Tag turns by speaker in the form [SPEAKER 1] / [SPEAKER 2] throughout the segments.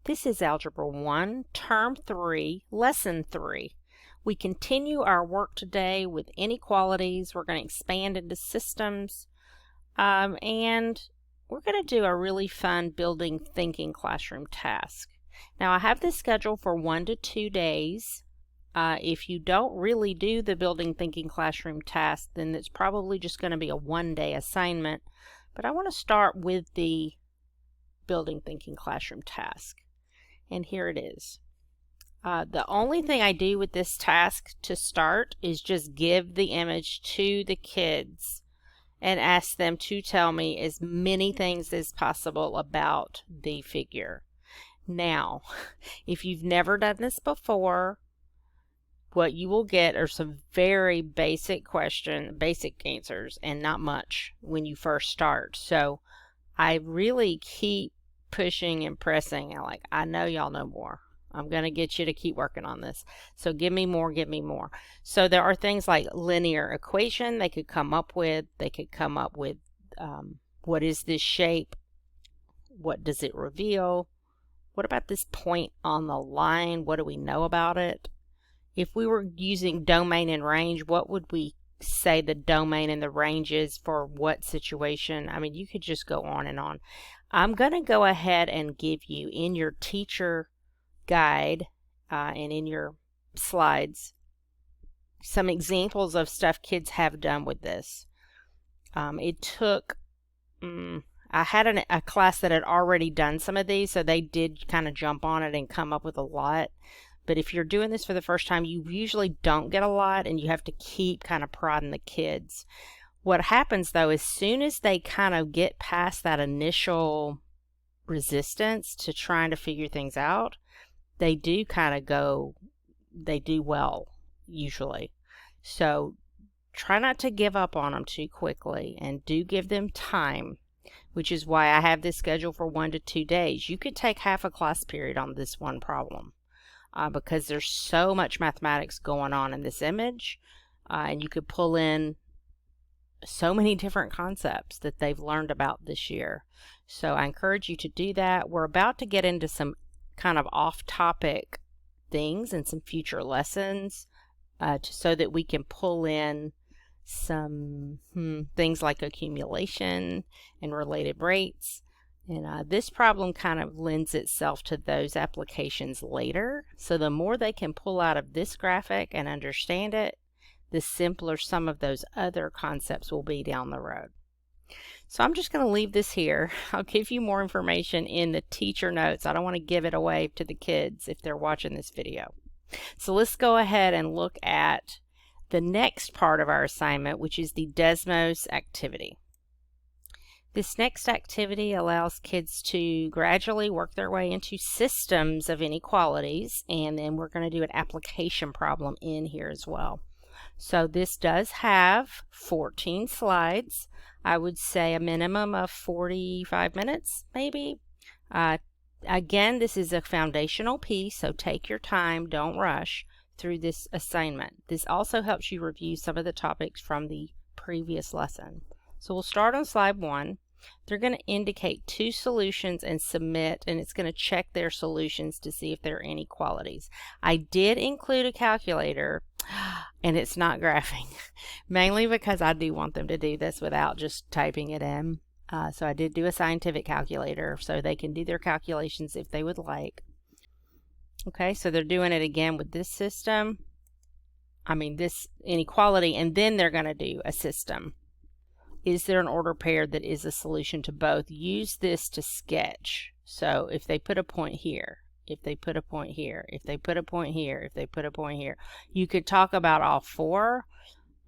[SPEAKER 1] This is Algebra 1, Term 3, Lesson 3. We continue our work today with inequalities. We're going to expand into systems, and we're going to do a really fun building thinking classroom task. Now, I have this scheduled for 1 to 2 days. If you don't really do the building thinking classroom task, then it's probably just going to be a one-day assignment. But I want to start with the building thinking classroom task. And here it is. The only thing I do with this task to start is just give the image to the kids and ask them to tell me as many things as possible about the figure. Now, if you've never done this before, what you will get are some very basic answers, and not much when you first start. So I really keep pushing and pressing. I know y'all know more. I'm going to get you to keep working on this. So give me more, give me more. So there are things like linear equation they could come up with. They could come up with what is this shape? What does it reveal? What about this point on the line? What do we know about it? If we were using domain and range, what would we say the domain and the range is for what situation? I mean, you could just go on and on. I'm going to go ahead and give you in your teacher guide and in your slides some examples of stuff kids have done with this. It took, I had a class that had already done some of these, so they did kind of jump on it and come up with a lot. But if you're doing this for the first time, you usually don't get a lot, and you have to keep kind of prodding the kids. What happens, though, as soon as they kind of get past that initial resistance to trying to figure things out, they do well, usually. So try not to give up on them too quickly, and do give them time, which is why I have this scheduled for 1 to 2 days. You could take half a class period on this one problem. Because there's so much mathematics going on in this image, and you could pull in so many different concepts that they've learned about this year. So I encourage you to do that. We're about to get into some kind of off-topic things and some future lessons so that we can pull in some things like accumulation and related rates. And this problem kind of lends itself to those applications later. So the more they can pull out of this graphic and understand it, the simpler some of those other concepts will be down the road. So I'm just going to leave this here. I'll give you more information in the teacher notes. I don't want to give it away to the kids if they're watching this video. So let's go ahead and look at the next part of our assignment, which is the Desmos activity. This next activity allows kids to gradually work their way into systems of inequalities, and then we're going to do an application problem in here as well. So this does have 14 slides. I would say a minimum of 45 minutes, maybe. Again, this is a foundational piece, so take your time, don't rush through this assignment. This also helps you review some of the topics from the previous lesson. So we'll start on slide 1. They're going to indicate 2 solutions and submit, and it's going to check their solutions to see if there are inequalities. I did include a calculator, and it's not graphing, mainly because I do want them to do this without just typing it in. So I did do a scientific calculator so they can do their calculations if they would like. Okay, so they're doing it again with this system. This inequality, and then they're going to do a system. Is there an order pair that is a solution to both? Use this to sketch. So if they put a point here, if they put a point here, if they put a point here, if they put a point here, you could talk about all 4.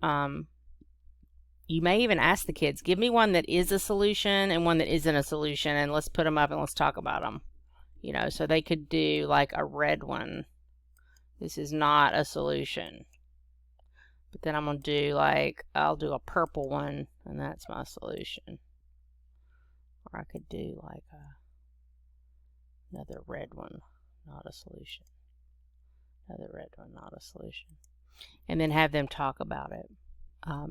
[SPEAKER 1] You may even ask the kids, give me one that is a solution and one that isn't a solution, and let's put them up and let's talk about them. So they could do like a red one. This is not a solution. But then I'm going to do I'll do a purple one, and that's my solution. Or I could do another red one, not a solution. Another red one, not a solution. And then have them talk about it.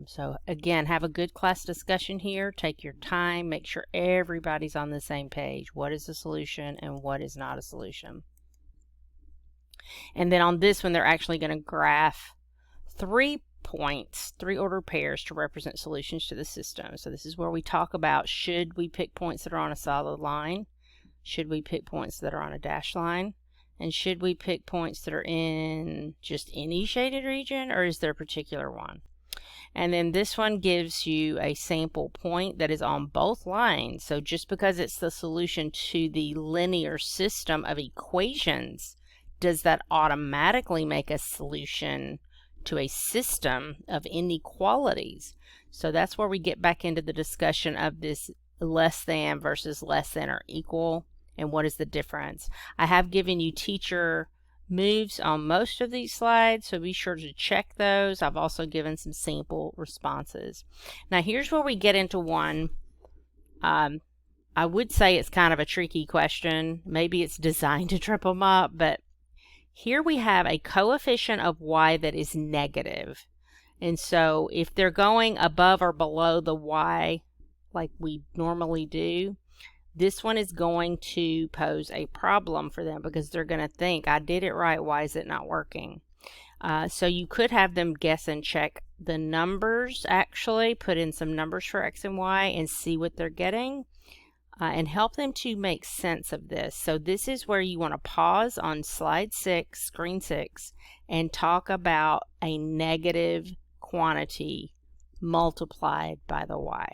[SPEAKER 1] So again, have a good class discussion here. Take your time. Make sure everybody's on the same page. What is a solution and what is not a solution? And then on this one, they're actually going to graph 3 points, 3 ordered pairs to represent solutions to the system. So this is where we talk about, should we pick points that are on a solid line? Should we pick points that are on a dashed line? And should we pick points that are in just any shaded region, or is there a particular one? And then this one gives you a sample point that is on both lines. So just because it's the solution to the linear system of equations, does that automatically make a solution to a system of inequalities? So that's where we get back into the discussion of this less than versus less than or equal, and what is the difference. I have given you teacher moves on most of these slides, so be sure to check those. I've also given some sample responses. Now here's where we get into one. I would say it's kind of a tricky question. Maybe it's designed to trip them up, but here we have a coefficient of y that is negative. And so if they're going above or below the y like we normally do, this one is going to pose a problem for them because they're going to think, I did it right, why is it not working? So you could have them guess and check the numbers, actually put in some numbers for x and y and see what they're getting, and help them to make sense of this. So this is where you want to pause on slide 6, screen 6, and talk about a negative quantity multiplied by the y.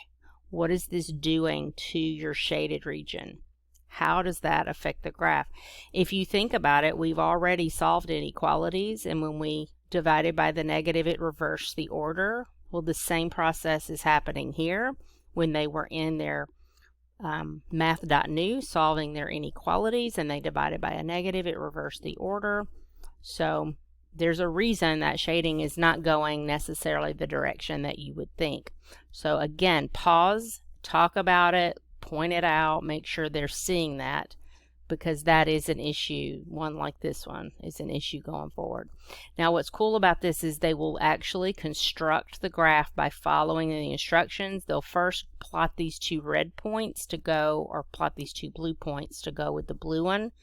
[SPEAKER 1] What is this doing to your shaded region? How does that affect the graph? If you think about it, we've already solved inequalities, and when we divided by the negative, it reversed the order. Well, the same process is happening here. When they were in their math.new solving their inequalities and they divided by a negative, it reversed the order. So there's a reason that shading is not going necessarily the direction that you would think. So again, pause, talk about it, point it out, make sure they're seeing that, because that is an issue. One like this one is an issue going forward. Now what's cool about this is they will actually construct the graph by following the instructions. They'll first plot these 2 red points to go, or plot these 2 blue points to go with the blue one,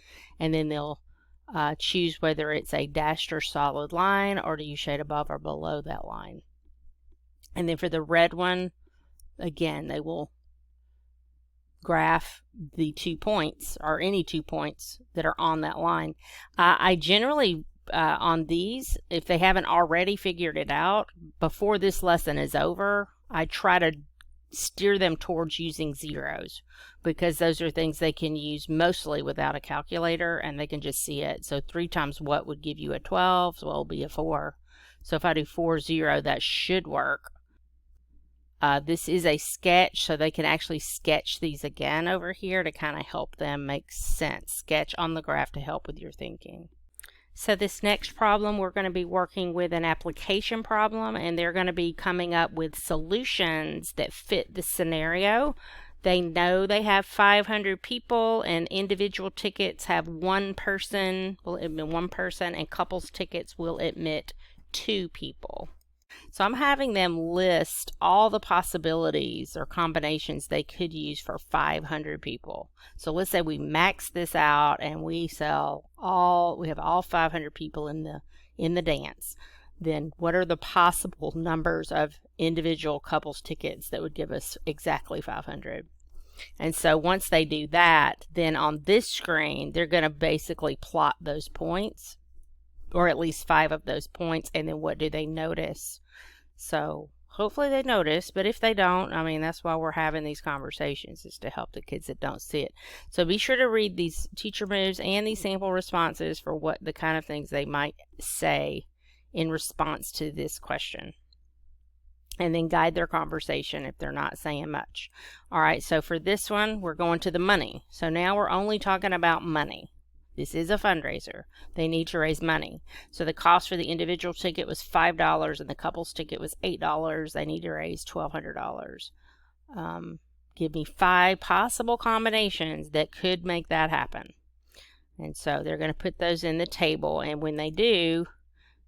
[SPEAKER 1] and then they'll choose whether it's a dashed or solid line, or do you shade above or below that line. And then for the red one, again, they will graph the 2 points, or any 2 points that are on that line. I generally, on these, if they haven't already figured it out, before this lesson is over, I try to steer them towards using zeros, because those are things they can use mostly without a calculator, and they can just see it. So 3 times what would give you a 12? Well, it'll be a 4. So if I do 4, 0, that should work. This is a sketch, so they can actually sketch these again over here to kind of help them make sense. Sketch on the graph to help with your thinking. So this next problem, we're going to be working with an application problem, and they're going to be coming up with solutions that fit the scenario. They know they have 500 people, and individual tickets have 1 person, will admit 1 person, and couples tickets will admit 2 people. So I'm having them list all the possibilities or combinations they could use for 500 people. So let's say we max this out and we have all 500 people in the dance. Then what are the possible numbers of individual couples tickets that would give us exactly 500? And so once they do that, then on this screen, they're going to basically plot those points, or at least 5 of those points, and then what do they notice? So hopefully they notice, but if they don't, I mean, that's why we're having these conversations, is to help the kids that don't see it. So be sure to read these teacher moves and these sample responses for what the kind of things they might say in response to this question, and then guide their conversation if they're not saying much. All right, so for this one, we're going to the money. So now we're only talking about money. This is a fundraiser. They need to raise money. So the cost for the individual ticket was $5 and the couple's ticket was $8. They need to raise $1,200. Give me 5 possible combinations that could make that happen. And so they're going to put those in the table, and when they do,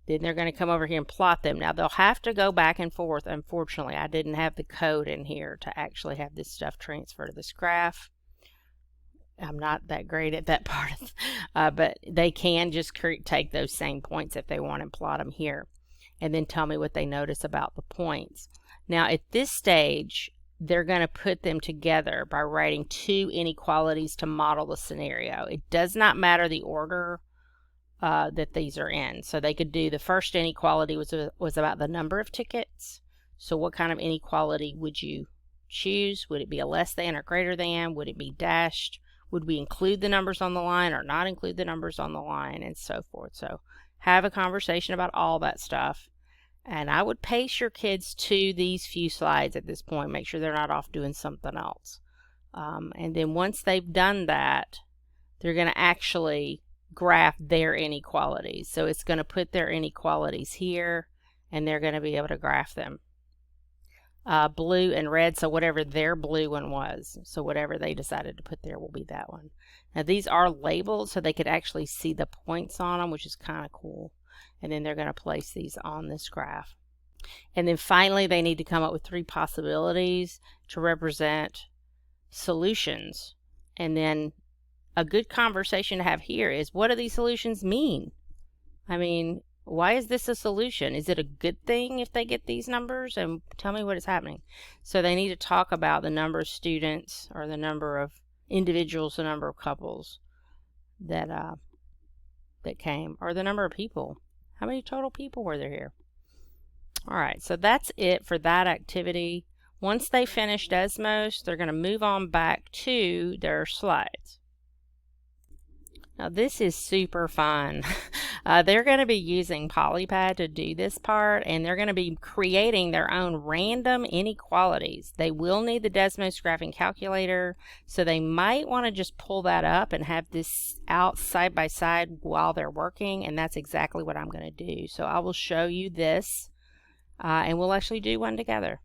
[SPEAKER 1] Then they're going to come over here and plot them. Now, they'll have to go back and forth. Unfortunately, I didn't have the code in here to actually have this stuff transfer to this graph. I'm not that great at that part, but they can just take those same points if they want and plot them here, and then tell me what they notice about the points. Now, at this stage, they're going to put them together by writing two inequalities to model the scenario. It does not matter the order that these are in. So they could do the first inequality was about the number of tickets. So what kind of inequality would you choose? Would it be a less than or greater than? Would it be dashed? Would we include the numbers on the line or not include the numbers on the line, and so forth? So have a conversation about all that stuff. And I would pace your kids to these few slides at this point. Make sure they're not off doing something else. And then once they've done that, they're going to actually graph their inequalities. So it's going to put their inequalities here, and they're going to be able to graph them. Blue and red, so whatever their blue one was, so whatever they decided to put there will be that one. Now these are labeled so they could actually see the points on them, which is kind of cool. And then they're going to place these on this graph. And then finally they need to come up with three possibilities to represent solutions. And then a good conversation to have here is, what do these solutions mean? I mean, why is this a solution? Is it a good thing if they get these numbers? And tell me what is happening. So they need to talk about the number of students, or the number of individuals, the number of couples that came, or the number of people. How many total people were there here? All right, so that's it for that activity. Once they finish Desmos, they're going to move on back to their slides. Now this is super fun. They're going to be using PolyPad to do this part, and they're going to be creating their own random inequalities. They will need the Desmos graphing calculator, so they might want to just pull that up and have this out side by side while they're working, and that's exactly what I'm going to do. So I will show you this, and we'll actually do one together.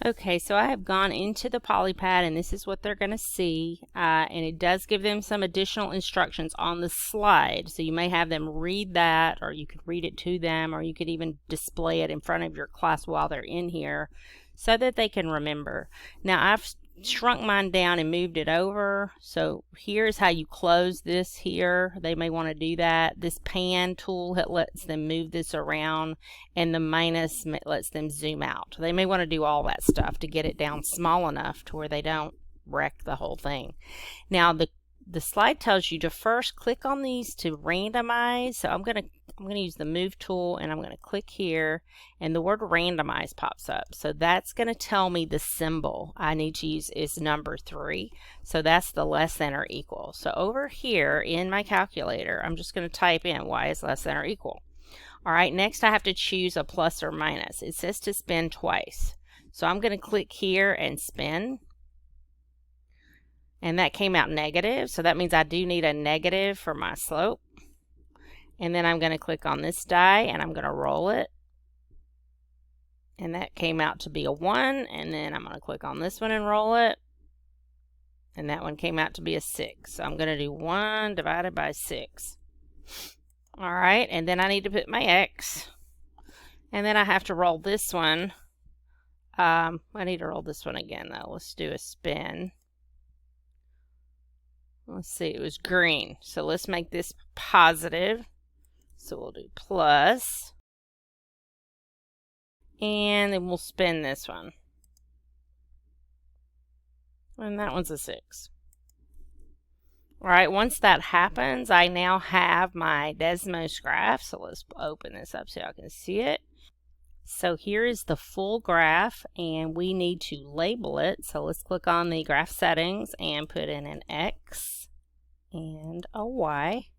[SPEAKER 1] Okay, so I have gone into the PolyPad, and this is what they're going to see, and it does give them some additional instructions on the slide. So you may have them read that, or you could read it to them, or you could even display it in front of your class while they're in here so that they can remember. Now I've shrunk mine down and moved it over. So here's how you close this here. They may want to do that. This pan tool lets them move this around, and the minus lets them zoom out. They may want to do all that stuff to get it down small enough to where they don't wreck the whole thing. Now the slide tells you to first click on these to randomize. So I'm going to use the move tool, and I'm going to click here, and the word randomize pops up. So that's going to tell me the symbol I need to use is number 3. So that's the less than or equal. So over here in my calculator, I'm just going to type in y is less than or equal. All right, next I have to choose a plus or minus. It says to spin twice. So I'm going to click here and spin. And that came out negative, so that means I do need a negative for my slope. And then I'm going to click on this die, and I'm going to roll it. And that came out to be a 1, and then I'm going to click on this one and roll it. And that one came out to be a 6. So I'm going to do 1 divided by 6. All right, and then I need to put my x. And then I have to roll this one. I need to roll this one again, though. Let's do a spin. Let's see, it was green. So let's make this positive. So we'll do plus. And then we'll spin this one. And that one's a 6. All right, once that happens, I now have my Desmos graph. So let's open this up so y'all can see it. So here is the full graph, and we need to label it. So let's click on the graph settings and put in an X and a Y.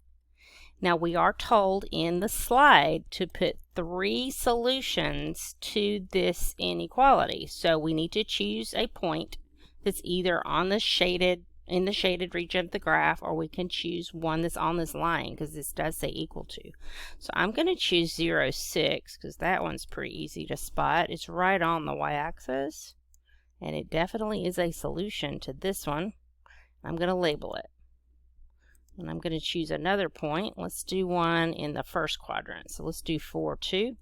[SPEAKER 1] Now we are told in the slide to put 3 solutions to this inequality. So we need to choose a point that's either on the in the shaded region of the graph, or we can choose one that's on this line, because this does say equal to. So I'm going to choose 0, 6, because that one's pretty easy to spot. It's right on the y-axis, and it definitely is a solution to this one. I'm going to label it. And I'm going to choose another point. Let's do one in the first quadrant. So let's do 4, 2.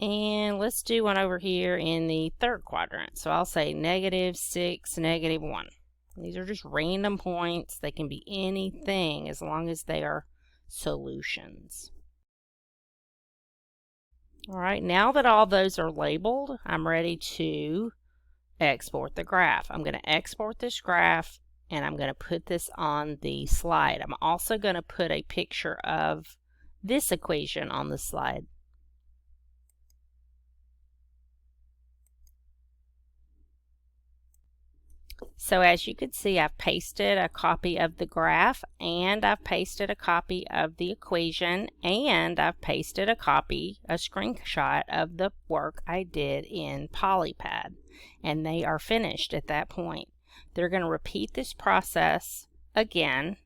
[SPEAKER 1] And let's do one over here in the third quadrant. So I'll say -6, -1. These are just random points. They can be anything as long as they are solutions. All right, now that all those are labeled, I'm ready to export the graph. I'm going to export this graph and I'm going to put this on the slide. I'm also going to put a picture of this equation on the slide. So as you can see, I've pasted a copy of the graph, and I've pasted a copy of the equation, and I've pasted a screenshot of the work I did in PolyPad. And they are finished at that point. They're going to repeat this process again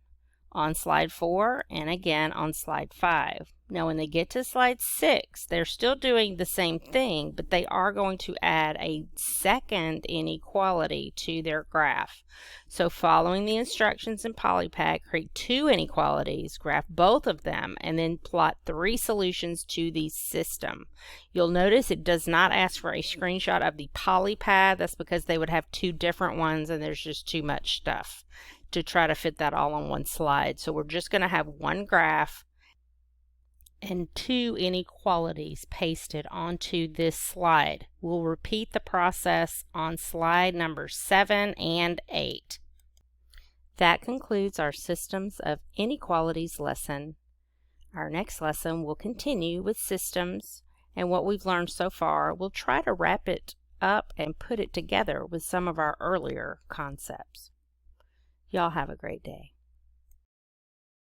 [SPEAKER 1] on slide 4 and again on slide 5. Now when they get to slide 6, they're still doing the same thing, but they are going to add a second inequality to their graph. So following the instructions in PolyPad, create 2 inequalities, graph both of them, and then plot 3 solutions to the system. You'll notice it does not ask for a screenshot of the PolyPad. That's because they would have 2 different ones and there's just too much stuff to try to fit that all on one slide. So we're just going to have one graph and 2 inequalities pasted onto this slide. We'll repeat the process on slide number 7 and 8. That concludes our Systems of Inequalities lesson. Our next lesson will continue with systems, and what we've learned so far, we'll try to wrap it up and put it together with some of our earlier concepts. Y'all have a great day.